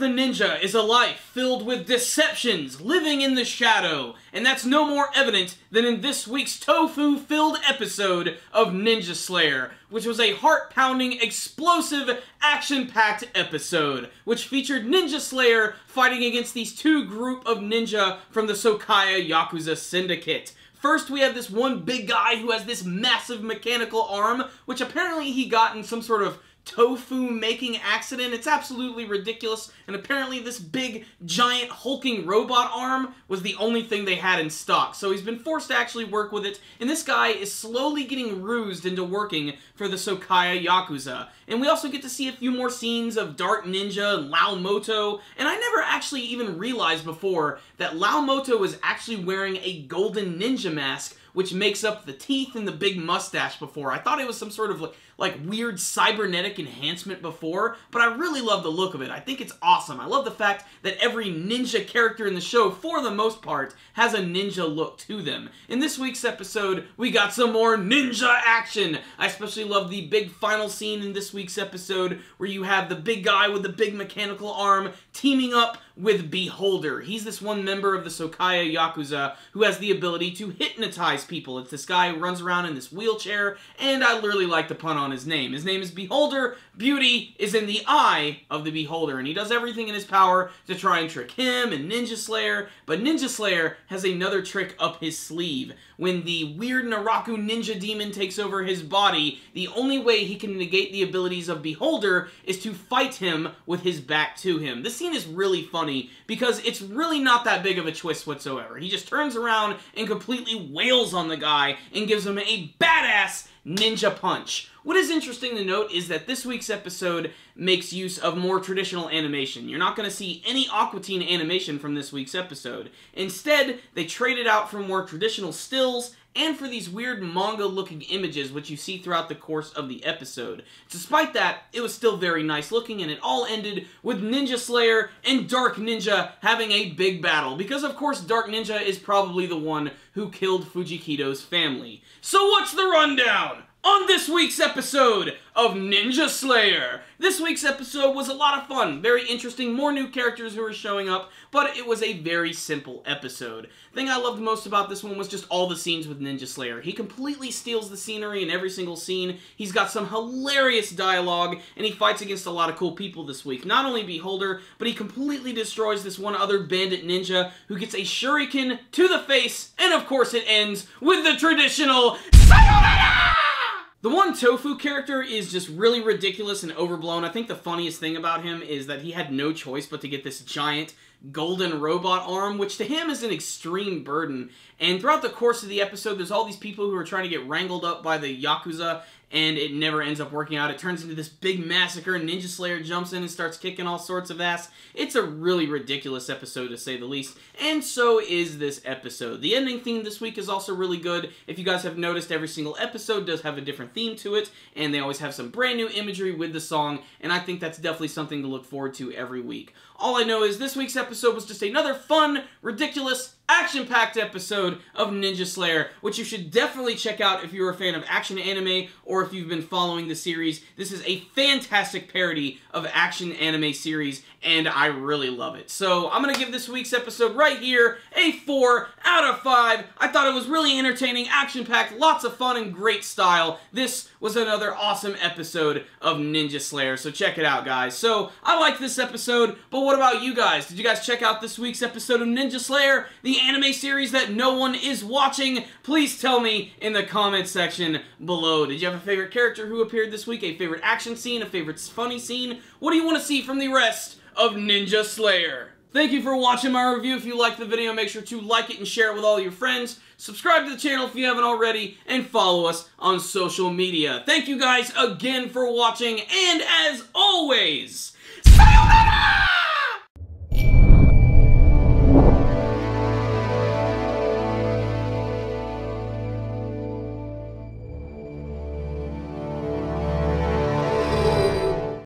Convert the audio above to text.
the ninja is a life filled with deceptions, living in the shadow, and that's no more evident than in this week's tofu-filled episode of Ninja Slayer, which was a heart-pounding, explosive, action-packed episode, which featured Ninja Slayer fighting against these two group of ninja from the Sokaya Yakuza Syndicate. First, we have this one big guy who has this massive mechanical arm, which apparently he got in some sort of tofu-making accident. It's absolutely ridiculous, and apparently this big, giant, hulking robot arm was the only thing they had in stock, so he's been forced to actually work with it, and this guy is slowly getting rused into working for the Sokaya Yakuza. And we also get to see a few more scenes of Dark Ninja and Laomoto, and I never actually even realized before that Laomoto was actually wearing a golden ninja mask, which makes up the teeth and the big mustache before. I thought it was some sort of like weird cybernetic enhancement before, but I really love the look of it. I think it's awesome. I love the fact that every ninja character in the show, for the most part, has a ninja look to them. In this week's episode, we got some more ninja action. I especially love the big final scene in this week's episode where you have the big guy with the big mechanical arm teaming up with Beholder. He's this one member of the Sokaya Yakuza who has the ability to hypnotize people. It's this guy who runs around in this wheelchair, and I literally like the pun on his name. His name is Beholder. Beauty is in the eye of the beholder, and he does everything in his power to try and trick him and Ninja Slayer, but Ninja Slayer has another trick up his sleeve. When the weird Naraku ninja demon takes over his body, the only way he can negate the abilities of Beholder is to fight him with his back to him. This scene is really funny because it's really not that big of a twist whatsoever. He just turns around and completely wails on the guy and gives him a badass ninja punch. What is interesting to note is that this week's episode makes use of more traditional animation. You're not going to see any Aqua Teen animation from this week's episode. Instead, they traded out for more traditional stills and for these weird manga-looking images which you see throughout the course of the episode. Despite that, it was still very nice looking, and it all ended with Ninja Slayer and Dark Ninja having a big battle, because of course Dark Ninja is probably the one who killed Fujikito's family. So what's the rundown on this week's episode of Ninja Slayer? This week's episode was a lot of fun, very interesting, more new characters who were showing up, but it was a very simple episode. The thing I loved most about this one was just all the scenes with Ninja Slayer. He completely steals the scenery in every single scene, he's got some hilarious dialogue, and he fights against a lot of cool people this week. Not only Beholder, but he completely destroys this one other bandit ninja who gets a shuriken to the face, and of course it ends with the traditional Sayonara! The one Tofu character is just really ridiculous and overblown. I think the funniest thing about him is that he had no choice but to get this giant golden robot arm, which to him is an extreme burden. And throughout the course of the episode, there's all these people who are trying to get wrangled up by the Yakuza, and it never ends up working out. It turns into this big massacre, and Ninja Slayer jumps in and starts kicking all sorts of ass. It's a really ridiculous episode, to say the least, and so is this episode. The ending theme this week is also really good. If you guys have noticed, every single episode does have a different theme to it, and they always have some brand new imagery with the song, and I think that's definitely something to look forward to every week. All I know is this week's episode was just another fun, ridiculous, action-packed episode of Ninja Slayer, which you should definitely check out if you're a fan of action anime or if you've been following the series. This is a fantastic parody of action anime series, and I really love it. So I'm going to give this week's episode right here a 4 out of 5. I thought it was really entertaining, action-packed, lots of fun, and great style. This was another awesome episode of Ninja Slayer, so check it out, guys. So I liked this episode, but what about you guys? Did you guys check out this week's episode of Ninja Slayer, the anime series that no one is watching? Please tell me in the comment section below. Did you have a favorite character who appeared this week? A favorite action scene? A favorite funny scene? What do you want to see from the rest of Ninja Slayer? Thank you for watching my review. If you liked the video, make sure to like it and share it with all your friends. Subscribe to the channel if you haven't already, and follow us on social media. Thank you guys again for watching, and as always, sayonara!